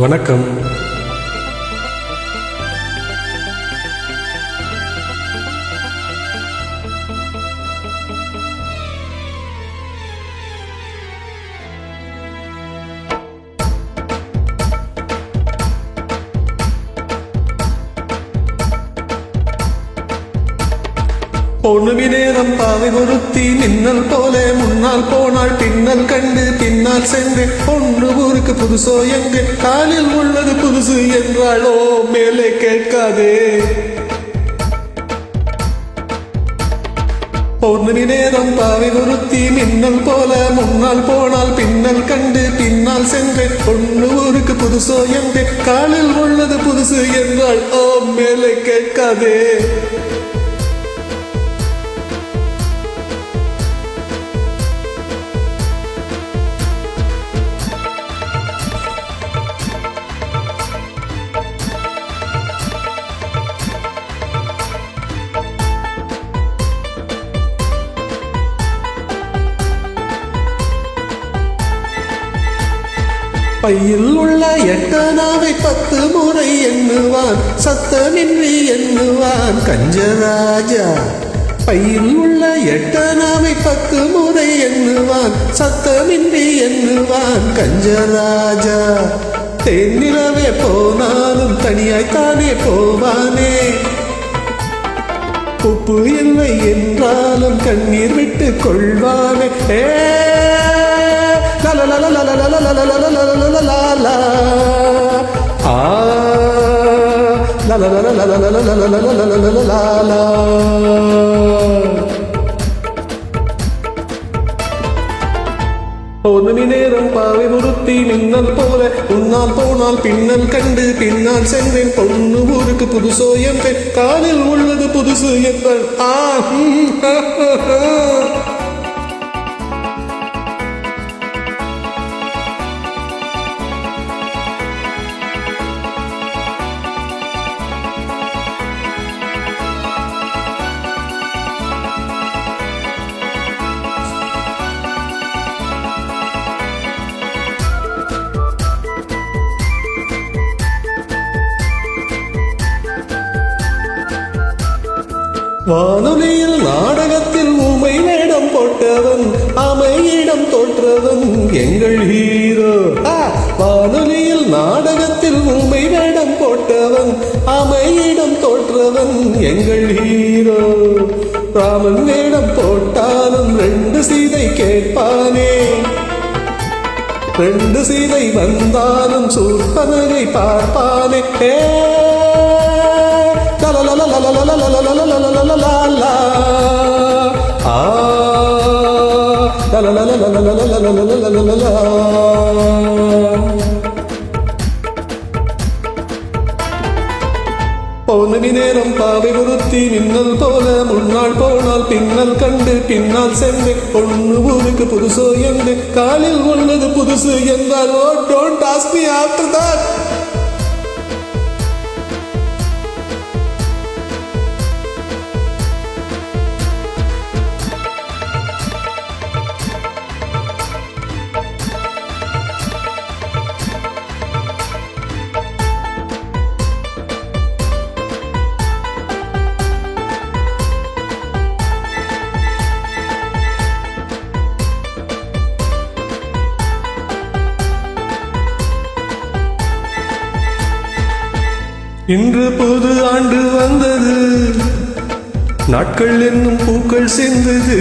வணக்கம். பொண்ணுமி நேரம் பாவை ஒருத்தி மின்னல் போல முன்னால் போனாள் பின்னல் கண்டு பின்னால் சென்று பொண்ணு ஊருக்கு புதுசோ எங்கு காலில் உள்ளது புதுசு என்றாளோ மேலே கேட்காதே. பொண்ணுமி நேரம் பாவை ஒருத்தி மின்னல் போல முன்னால் போனால் பின்னல் கண்டு பின்னால் சென்று பொண்ணு ஊருக்கு புதுசோ எங்கு காலில் உள்ளது புதுசு என்றாள் ஓ மேலே கேட்காதே. பையில் உள்ள எட்டனாவை 10 முறை எண்ணுவான் சத்தமின்றி எண்ணுவான் கஞ்சராஜா. பையில் உள்ள எட்டனாவை 10 முறை எண்ணுவான் சத்தமின்றி எண்ணுவான் கஞ்சராஜா. தென்னிலவே போனாலும் தனியாய்த்தானே போவானே. உப்பு இல்லை என்றாலும் கண்ணீர் விட்டு கொள்வானே. பொன்னுமி நேரம் பாவை ஒருத்தி மின்னல் போல முன்னால் போனால் பின்னல் கண்டு பின்னால் சென்றேன் பொண்ணு ஊருக்கு புதுசோ என்றேன் காலில் உள்ளது புதுசு என்றால் வானொலியில் நாடகத்தில் ஊமை வேடம் போட்டவன் அமையிடம் தோற்றவன் எங்கள் ஹீரோ. வானொலியில் நாடகத்தில் ஊமை வேடம் போட்டவன் அமையிடம் தோற்றவன் எங்கள் ஹீரோ. ராமன் வேடம் போட்டாலும் 2 சீதை கேட்பானே. 2 சீதை வந்தாலும் சூர்பனகை பார்ப்பானே. பொன்னுமி நேரம் பாவை ஒருத்தி மின்னல் போல முன்னால் போனால் பின்னல் கண்டு பின்னால் சென்று பொண்ணு ஊருக்கு புதுசோ என்று காலில் உள்ளது புதுசு என்றால் ஓ don't ask me after that. இன்று புது ஆண்டு வந்தது நாட்கள் என்னும் பூக்கள் சிந்தது.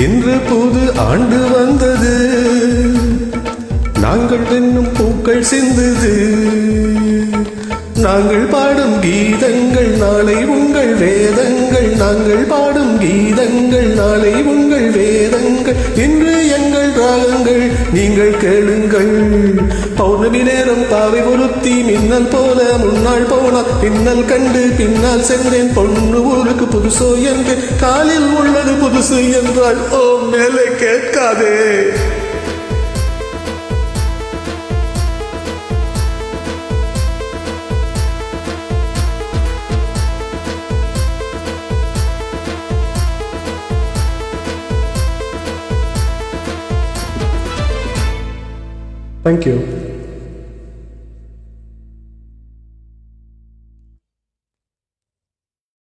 இன்று புது ஆண்டு வந்தது நாங்கள் என்னும் பூக்கள் சிந்தது. நாங்கள் பாடும் கீதங்கள் நாளை உங்கள் வேதங்கள். நாங்கள் பாடும் கீதங்கள் நாளை உங்கள் வேதங்கள். இன்று எங்கள் ராகங்கள் நீங்கள் கேளுங்கள். பௌர்ணமி நேரம் பாவை ஒருத்தி மின்னல் போல முன்னால் போனால் பின்னல் கண்டு பின்னால் சென்றேன் பொண்ணு ஊருக்கு புதுசோ என்று காலில் உள்ளது புதுசு என்றால் ஓ மேலே கேட்காதே. Thank you.